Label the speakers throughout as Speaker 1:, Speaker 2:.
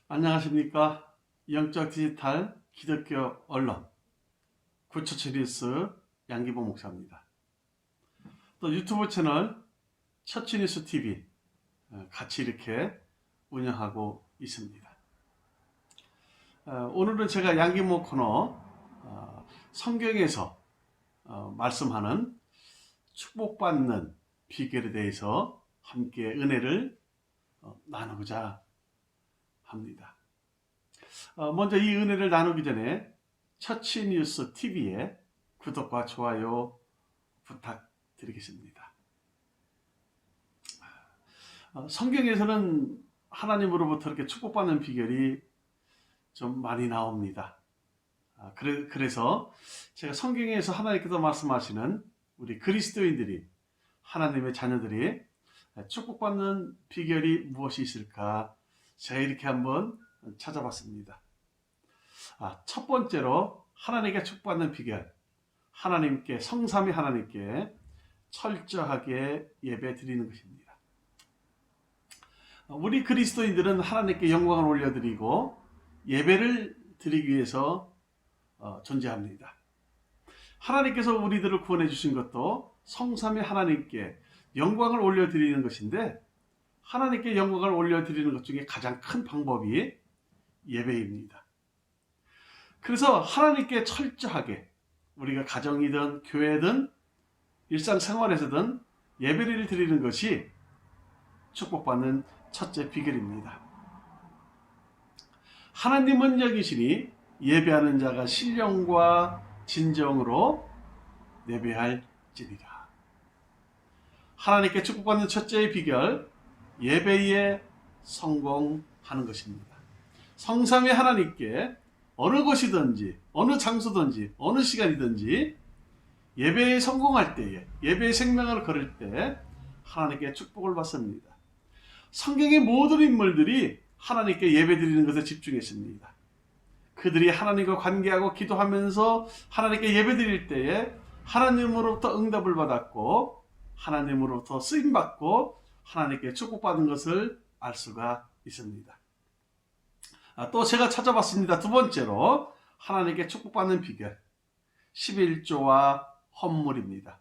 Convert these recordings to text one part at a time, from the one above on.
Speaker 1: 안녕하십니까. 영적 디지털 기독교 언론 구초치 뉴스 양기보 목사입니다. 또 유튜브 채널 처치뉴스 TV 같이 이렇게 운영하고 있습니다. 오늘은 제가 양기모 코너 성경에서 말씀하는 축복받는 비결에 대해서 함께 은혜를 나누고자 합니다. 먼저 이 은혜를 나누기 전에 처치뉴스 TV에 구독과 좋아요 부탁드리겠습니다. 성경에서는 하나님으로부터 이렇게 축복받는 비결이 좀 많이 나옵니다. 그래서 제가 성경에서 하나님께서 말씀하시는 우리 그리스도인들이, 하나님의 자녀들이 축복받는 비결이 무엇이 있을까 제가 이렇게 한번 찾아봤습니다. 첫 번째로 하나님께 축복받는 비결, 하나님께, 성삼위 하나님께 철저하게 예배 드리는 것입니다. 우리 그리스도인들은 하나님께 영광을 올려드리고 예배를 드리기 위해서 존재합니다. 하나님께서 우리들을 구원해 주신 것도 성삼위 하나님께 영광을 올려드리는 것인데, 하나님께 영광을 올려드리는 것 중에 가장 큰 방법이 예배입니다. 그래서 하나님께 철저하게 우리가 가정이든 교회든 일상생활에서든 예배를 드리는 것이 축복받는 첫째 비결입니다. 하나님은 여기시니 예배하는 자가 신령과 진정으로 예배할지니라. 하나님께 축복받는 첫째의 비결, 예배에 성공하는 것입니다. 성삼위 하나님께 어느 곳이든지 어느 장소든지 어느 시간이든지 예배에 성공할 때에, 예배의 생명을 걸을 때 하나님께 축복을 받습니다. 성경의 모든 인물들이 하나님께 예배 드리는 것에 집중했습니다. 그들이 하나님과 관계하고 기도하면서 하나님께 예배 드릴 때에 하나님으로부터 응답을 받았고 하나님으로부터 쓰임받고 하나님께 축복받은 것을 알 수가 있습니다. 또 제가 찾아봤습니다. 두 번째로 하나님께 축복받는 비결, 11조와 헌물입니다.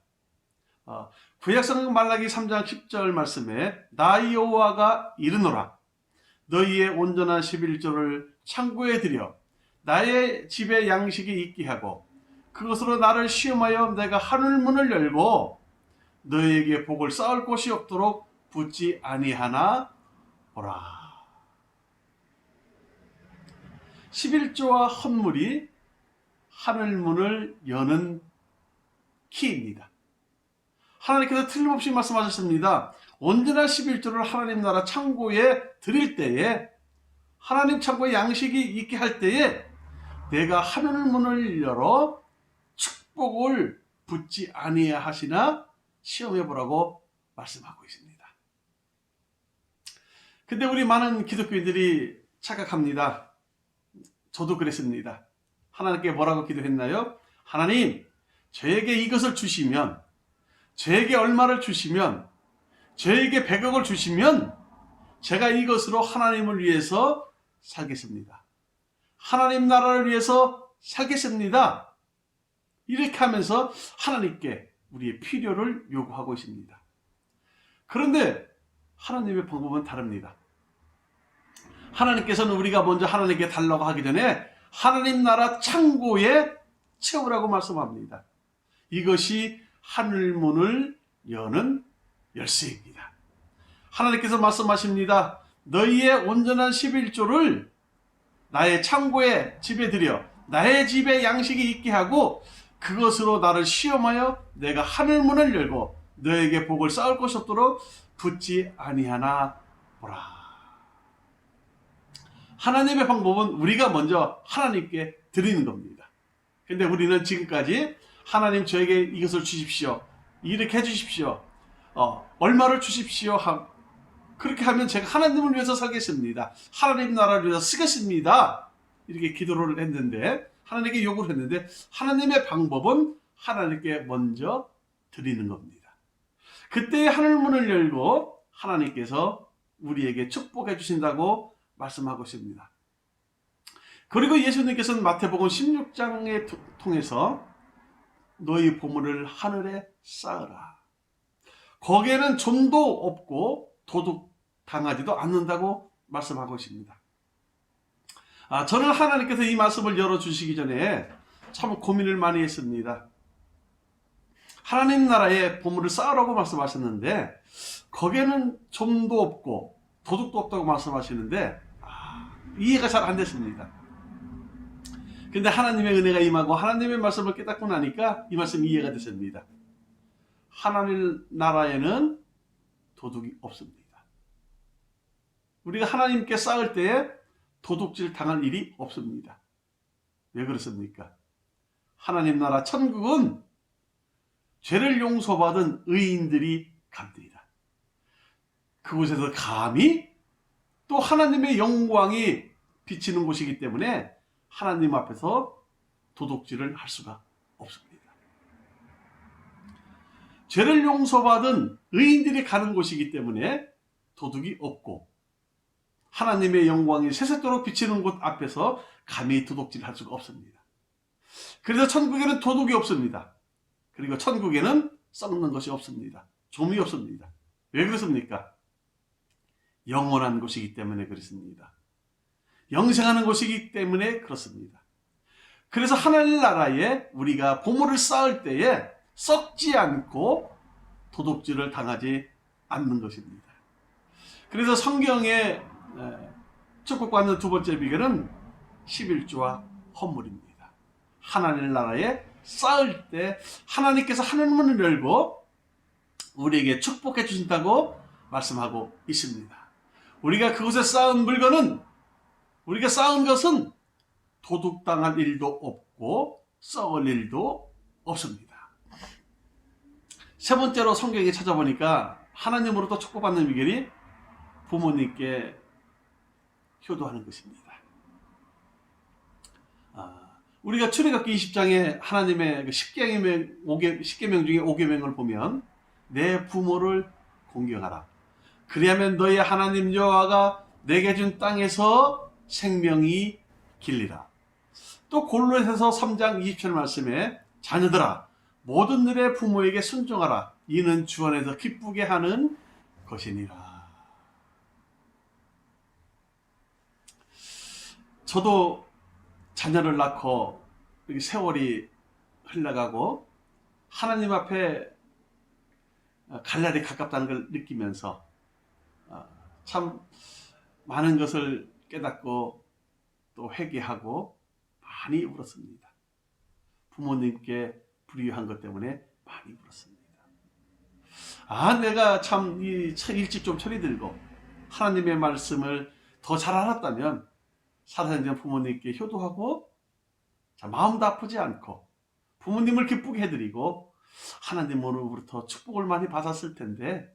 Speaker 1: 구약성경 말라기 3장 10절 말씀에 나 여호와가 이르노라, 너희의 온전한 11조를 창고에 들여 나의 집에 양식이 있게 하고 그것으로 나를 시험하여 내가 하늘문을 열고 너희에게 복을 쌓을 곳이 없도록 붙지 아니하나 보라. 11조와 헌물이 하늘문을 여는 키입니다. 하나님께서 틀림없이 말씀하셨습니다. 온전한 11조를 하나님 나라 창고에 드릴 때에, 하나님 창고에 양식이 있게 할 때에 내가 하늘문을 열어 축복을 붙지 아니하시나 시험해보라고 말씀하고 있습니다. 근데 우리 많은 기독교인들이 착각합니다. 저도 그랬습니다. 하나님께 뭐라고 기도했나요? 하나님, 저에게 이것을 주시면, 저에게 얼마를 주시면, 저에게 100억을 주시면 제가 이것으로 하나님을 위해서 살겠습니다. 하나님 나라를 위해서 살겠습니다. 이렇게 하면서 하나님께 우리의 필요를 요구하고 있습니다. 그런데 하나님의 방법은 다릅니다. 하나님께서는 우리가 먼저 하나님께 달라고 하기 전에 하나님 나라 창고에 채우라고 말씀합니다. 이것이 하늘문을 여는 열쇠입니다. 하나님께서 말씀하십니다. 너희의 온전한 11조를 나의 창고에 집에 들여 나의 집에 양식이 있게 하고 그것으로 나를 시험하여 내가 하늘문을 열고 너에게 복을 쌓을 것이 없도록 붙지 아니하나 보라. 하나님의 방법은 우리가 먼저 하나님께 드리는 겁니다. 근데 우리는 지금까지 하나님 저에게 이것을 주십시오, 이렇게 해주십시오, 얼마를 주십시오, 그렇게 하면 제가 하나님을 위해서 살겠습니다, 하나님 나라를 위해서 쓰겠습니다, 이렇게 기도를 했는데, 하나님께 요구를 했는데, 하나님의 방법은 하나님께 먼저 드리는 겁니다. 그때 하늘문을 열고 하나님께서 우리에게 축복해 주신다고 말씀하고 있습니다. 그리고 예수님께서는 마태복음 16장에 통해서 너희 보물을 하늘에 쌓으라. 거기에는 좀도 없고 도둑 당하지도 않는다고 말씀하고 있습니다. 저는 하나님께서 이 말씀을 열어주시기 전에 참 고민을 많이 했습니다. 하나님 나라에 보물을 쌓으라고 말씀하셨는데 거기에는 좀도 없고 도둑도 없다고 말씀하시는데 이해가 잘 안 됐습니다. 근데 하나님의 은혜가 임하고 하나님의 말씀을 깨닫고 나니까 이 말씀이 이해가 됐습니다. 하나님 나라에는 도둑이 없습니다. 우리가 하나님께 쌓을 때에 도둑질 당할 일이 없습니다. 왜 그렇습니까? 하나님 나라 천국은 죄를 용서받은 의인들이 갑니다. 그곳에서 감히 또 하나님의 영광이 비치는 곳이기 때문에 하나님 앞에서 도둑질을 할 수가 없습니다. 죄를 용서받은 의인들이 가는 곳이기 때문에 도둑이 없고 하나님의 영광이 세세토록 비치는 곳 앞에서 감히 도둑질을 할 수가 없습니다. 그래서 천국에는 도둑이 없습니다. 그리고 천국에는 썩는 것이 없습니다. 좀이 없습니다. 왜 그렇습니까? 영원한 곳이기 때문에 그렇습니다. 영생하는 곳이기 때문에 그렇습니다. 그래서 하나님 나라에 우리가 보물을 쌓을 때에 썩지 않고 도둑질을 당하지 않는 것입니다. 그래서 성경에 축복받는 두 번째 비결은 11조와 헌물입니다. 하나님 나라에 쌓을 때 하나님께서 하늘문을 열고 우리에게 축복해 주신다고 말씀하고 있습니다. 우리가 그곳에 쌓은 물건은 우리가 쌓은 것은 도둑당할 일도 없고 썩을 일도 없습니다. 세 번째로 성경에 찾아보니까 하나님으로부터 축복받는 비결이 부모님께 효도하는 것입니다. 우리가 출애굽기 20장에 하나님의 10계명 중에 5계명을 보면 내 부모를 공경하라. 그리하면 너희 하나님 여호와가 내게 준 땅에서 생명이 길리라. 또 골로새서 3장 27절 말씀에 자녀들아 모든 일에 부모에게 순종하라. 이는 주 안에서 기쁘게 하는 것이니라. 저도 자녀를 낳고 세월이 흘러가고 하나님 앞에 갈 날이 가깝다는 걸 느끼면서 참 많은 것을 깨닫고 또 회개하고 많이 울었습니다. 부모님께 불의한 것 때문에 많이 울었습니다. 내가 참 일찍 좀 철이 들고 하나님의 말씀을 더 잘 알았다면 살아있는 부모님께 효도하고 마음도 아프지 않고 부모님을 기쁘게 해드리고 하나님으로부터 축복을 많이 받았을 텐데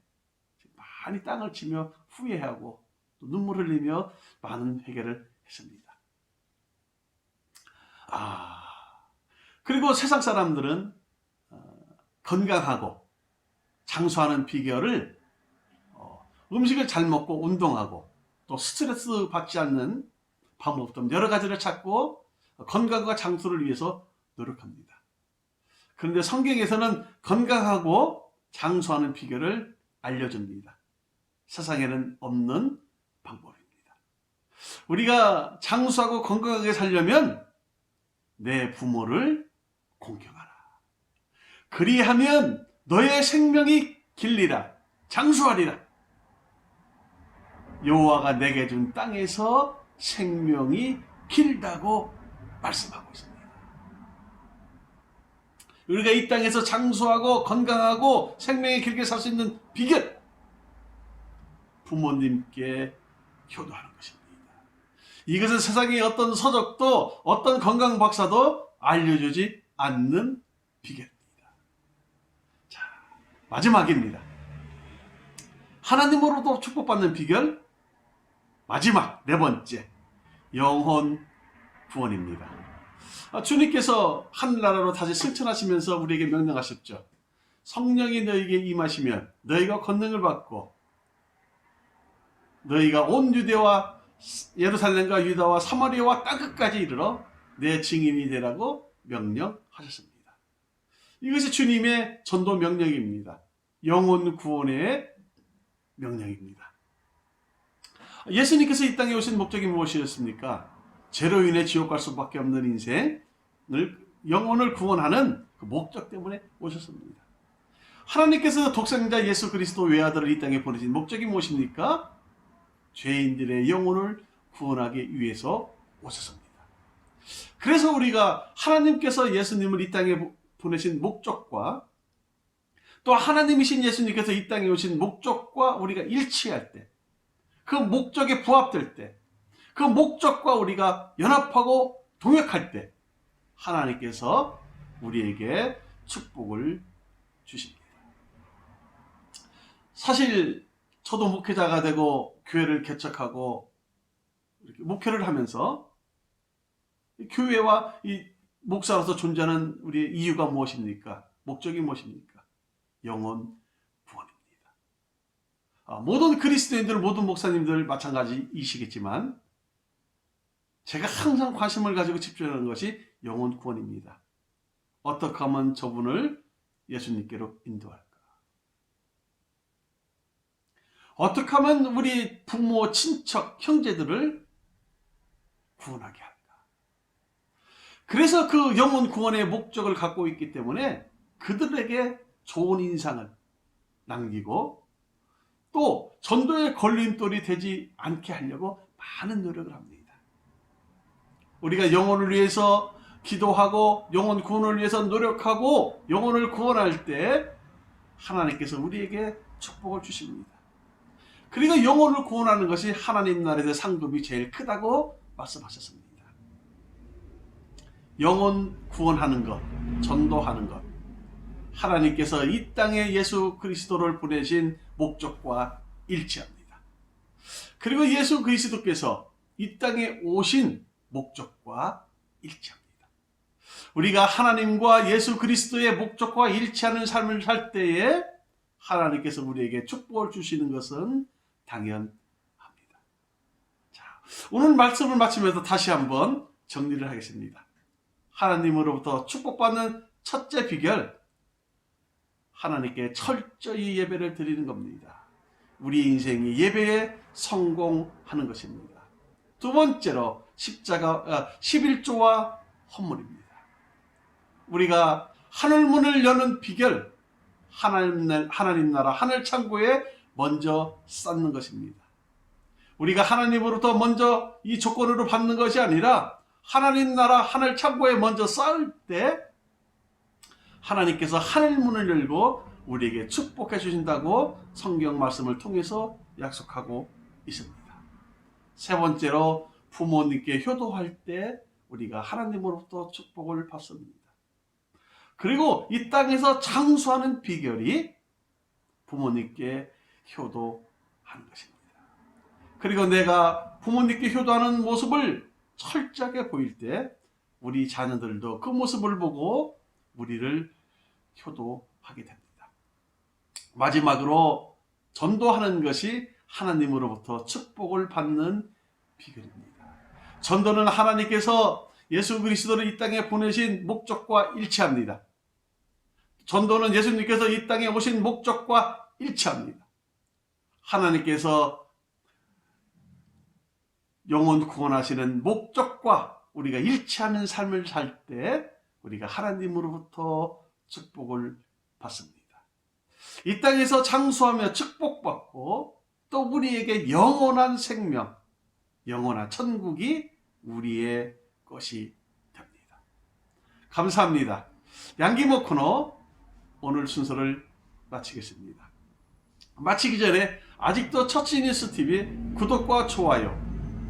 Speaker 1: 많이 땅을 치며 후회하고 또 눈물 흘리며 많은 회개를 했습니다. 그리고 세상 사람들은 건강하고 장수하는 비결을 음식을 잘 먹고 운동하고 또 스트레스 받지 않는 방법 등 여러 가지를 찾고 건강과 장수를 위해서 노력합니다. 그런데 성경에서는 건강하고 장수하는 비결을 알려줍니다. 세상에는 없는 방법입니다. 우리가 장수하고 건강하게 살려면 내 부모를 공경하라. 그리하면 너의 생명이 길리라. 장수하리라. 여호와가 내게 준 땅에서 생명이 길다고 말씀하고 있습니다. 우리가 이 땅에서 장수하고 건강하고 생명이 길게 살 수 있는 비결, 부모님께 효도하는 것입니다. 이것은 세상의 어떤 서적도 어떤 건강 박사도 알려주지 않는 비결입니다. 자, 마지막입니다. 하나님으로도 축복받는 비결, 마지막 네 번째, 영혼 구원입니다. 주님께서 하늘나라로 다시 승천하시면서 우리에게 명령하셨죠. 성령이 너희에게 임하시면 너희가 권능을 받고 너희가 온 유대와 예루살렘과 유다와 사마리아와 땅끝까지 이르러 내 증인이 되라고 명령하셨습니다. 이것이 주님의 전도 명령입니다. 영혼 구원의 명령입니다. 예수님께서 이 땅에 오신 목적이 무엇이었습니까? 죄로 인해 지옥 갈 수밖에 없는 인생을, 영혼을 구원하는 그 목적 때문에 오셨습니다. 하나님께서 독생자 예수 그리스도 외아들을 이 땅에 보내신 목적이 무엇입니까? 죄인들의 영혼을 구원하기 위해서 오셨습니다. 그래서 우리가 하나님께서 예수님을 이 땅에 보내신 목적과 또 하나님이신 예수님께서 이 땅에 오신 목적과 우리가 일치할 때, 그 목적에 부합될 때, 그 목적과 우리가 연합하고 동역할 때 하나님께서 우리에게 축복을 주십니다. 사실 저도 목회자가 되고 교회를 개척하고 이렇게 목회를 하면서 교회와 이 목사로서 존재하는 우리의 이유가 무엇입니까? 목적이 무엇입니까? 영혼 구원입니다. 모든 그리스도인들, 모든 목사님들 마찬가지이시겠지만 제가 항상 관심을 가지고 집중하는 것이 영혼 구원입니다. 어떻게 하면 저분을 예수님께로 인도할까? 어떻게 하면 우리 부모, 친척, 형제들을 구원하게 할까? 그래서 그 영혼 구원의 목적을 갖고 있기 때문에 그들에게 좋은 인상을 남기고 또 전도의 걸림돌이 되지 않게 하려고 많은 노력을 합니다. 우리가 영혼을 위해서 기도하고 영혼 구원을 위해서 노력하고 영혼을 구원할 때 하나님께서 우리에게 축복을 주십니다. 그리고 영혼을 구원하는 것이 하나님 나라에서 상급이 제일 크다고 말씀하셨습니다. 영혼 구원하는 것, 전도하는 것, 하나님께서 이 땅에 예수 그리스도를 보내신 목적과 일치합니다. 그리고 예수 그리스도께서 이 땅에 오신 목적과 일치합니다. 우리가 하나님과 예수 그리스도의 목적과 일치하는 삶을 살 때에 하나님께서 우리에게 축복을 주시는 것은 당연합니다. 자, 오늘 말씀을 마치면서 다시 한번 정리를 하겠습니다. 하나님으로부터 축복받는 첫째 비결, 하나님께 철저히 예배를 드리는 겁니다. 우리 인생이 예배에 성공하는 것입니다. 두 번째로 11조와 헌물입니다. 우리가 하늘문을 여는 비결, 하나님 나라 하늘 창고에 먼저 쌓는 것입니다. 우리가 하나님으로부터 먼저 이 조건으로 받는 것이 아니라 하나님 나라 하늘 창고에 먼저 쌓을 때 하나님께서 하늘문을 열고 우리에게 축복해 주신다고 성경 말씀을 통해서 약속하고 있습니다. 세 번째로 부모님께 효도할 때 우리가 하나님으로부터 축복을 받습니다. 그리고 이 땅에서 장수하는 비결이 부모님께 효도하는 것입니다. 그리고 내가 부모님께 효도하는 모습을 철저하게 보일 때 우리 자녀들도 그 모습을 보고 우리를 효도하게 됩니다. 마지막으로 전도하는 것이 하나님으로부터 축복을 받는 비결입니다. 전도는 하나님께서 예수 그리스도를 이 땅에 보내신 목적과 일치합니다. 전도는 예수님께서 이 땅에 오신 목적과 일치합니다. 하나님께서 영혼 구원하시는 목적과 우리가 일치하는 삶을 살 때 우리가 하나님으로부터 축복을 받습니다. 이 땅에서 장수하며 축복받고 또 우리에게 영원한 생명, 영원한 천국이 우리의 것이 됩니다. 감사합니다. 양기모 코너 오늘 순서를 마치겠습니다. 마치기 전에 아직도 처치뉴스TV 구독과 좋아요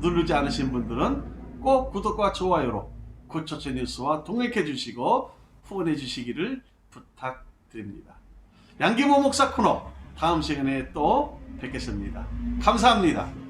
Speaker 1: 누르지 않으신 분들은 꼭 구독과 좋아요로 구처치뉴스와 동행해 주시고 후원해 주시기를 부탁드립니다. 양기모 목사 코너 다음 시간에 또 뵙겠습니다. 감사합니다.